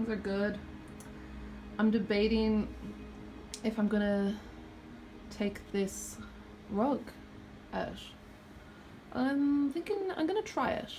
are good. I'm debating if I'm gonna take this rug out. I'm thinking I'm gonna try it.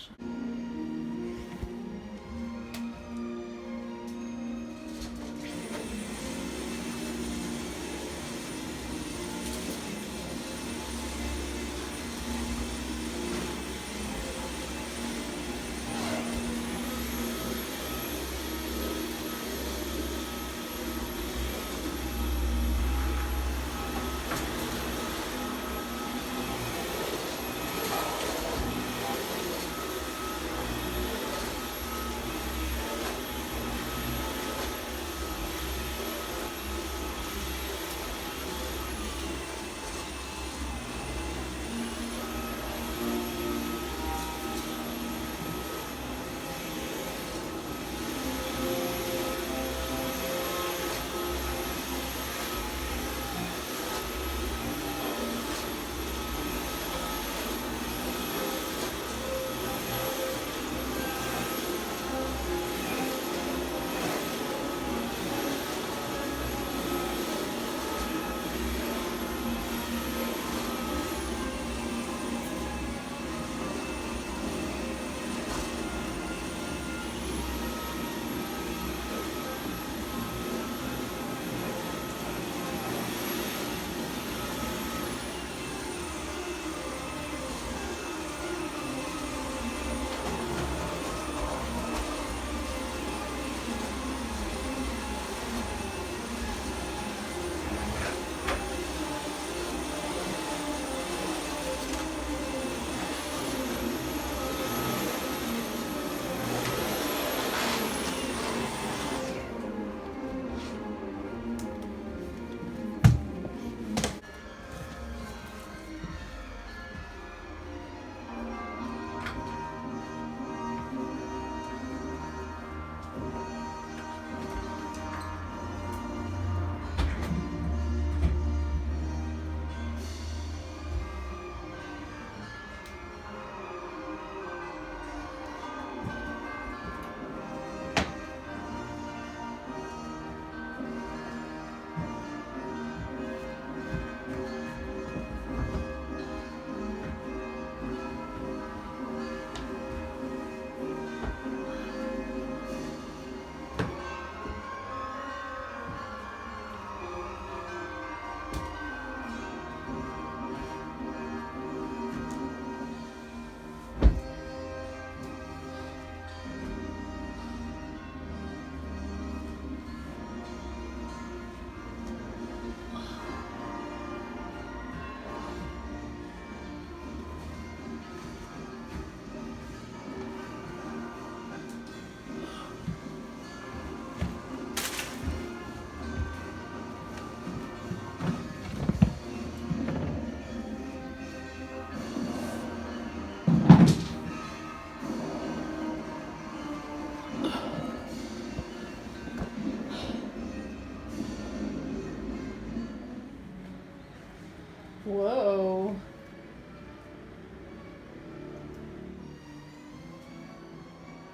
Whoa.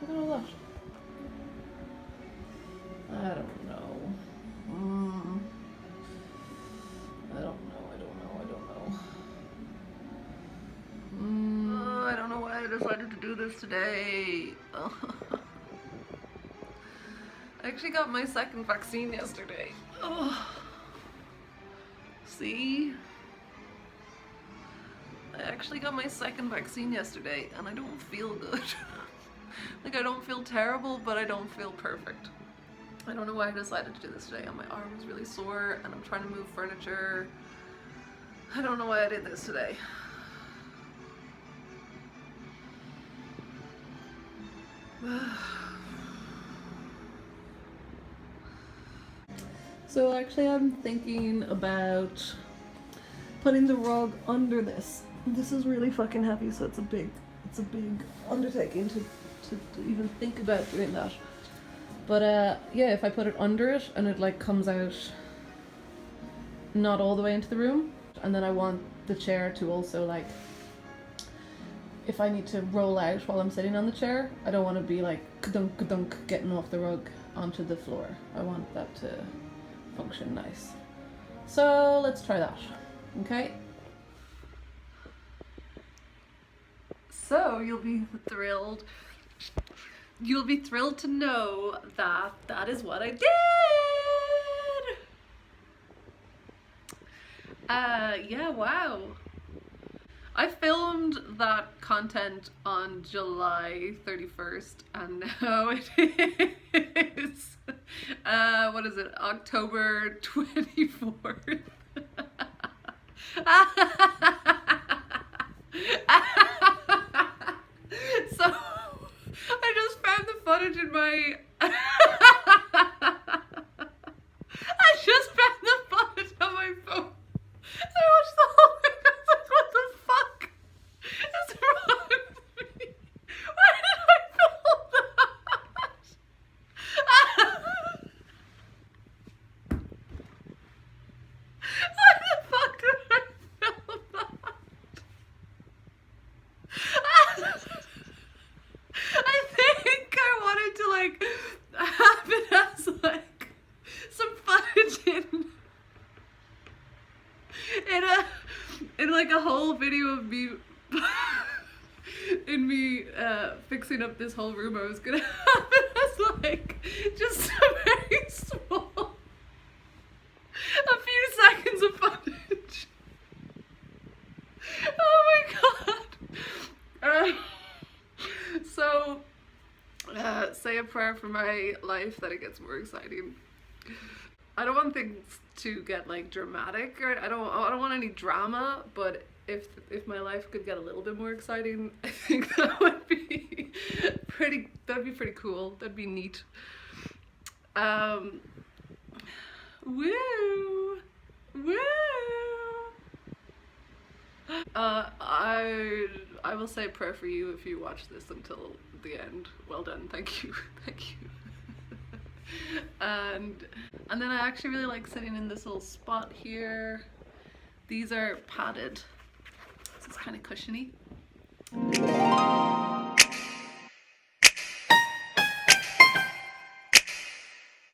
Look at all that. I don't know. I don't know. I don't know why I decided to do this today. I actually got my second vaccine yesterday. See? I actually got my second vaccine yesterday and I don't feel good. Like, I don't feel terrible, but I don't feel perfect. I don't know why I decided to do this today. My arm is really sore and I'm trying to move furniture. I don't know why I did this today. So actually I'm thinking about putting the rug under this. This is really fucking heavy, so it's a big undertaking to even think about doing that. But yeah, if I put it under it and it like comes out not all the way into the room, and then I want the chair to also, like, if I need to roll out while I'm sitting on the chair, I don't want to be like ka-dunk, ka-dunk, getting off the rug. onto the floor. I want that to function nice. So let's try that, okay? So you'll be thrilled to know that that is what I did. Yeah, wow. I filmed that content on July 31st and now it is, what is it, October 24th. So I just found the footage in my I just found the footage on my phone. I watched the whole thing. I was like, what the fuck is wrong with me? Why did I film that? Why the fuck did I film that? I think I wanted to like have it as like some footage in like a whole video of me in me fixing up this whole room. I was gonna have it as like just a very small, a few seconds of footage. Oh my god. So say a prayer for my life that it gets more exciting. I don't want things to get like dramatic, or I don't want any drama, but if my life could get a little bit more exciting, I think that would be pretty cool. That'd be neat. Woo! Woo! I will say a prayer for you if you watch this until the end. Well done, thank you, thank you. And then I actually really like sitting in this little spot here. These are padded, so it's kind of cushiony.